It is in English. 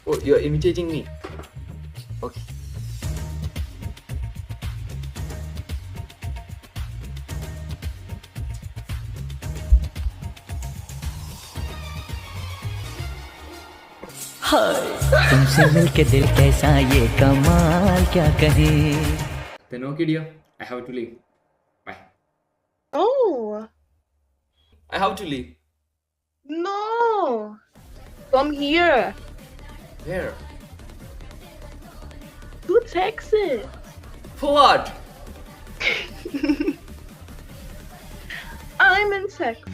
Oh, you're imitating me. Okay. तुमसे मिलके दिल कैसा ये कमाल क्या कहे. Then okay, dear. I have to leave. Bye. Oh, I have to leave. no. Come here. Where? To Texas. For what? I'm in Texas.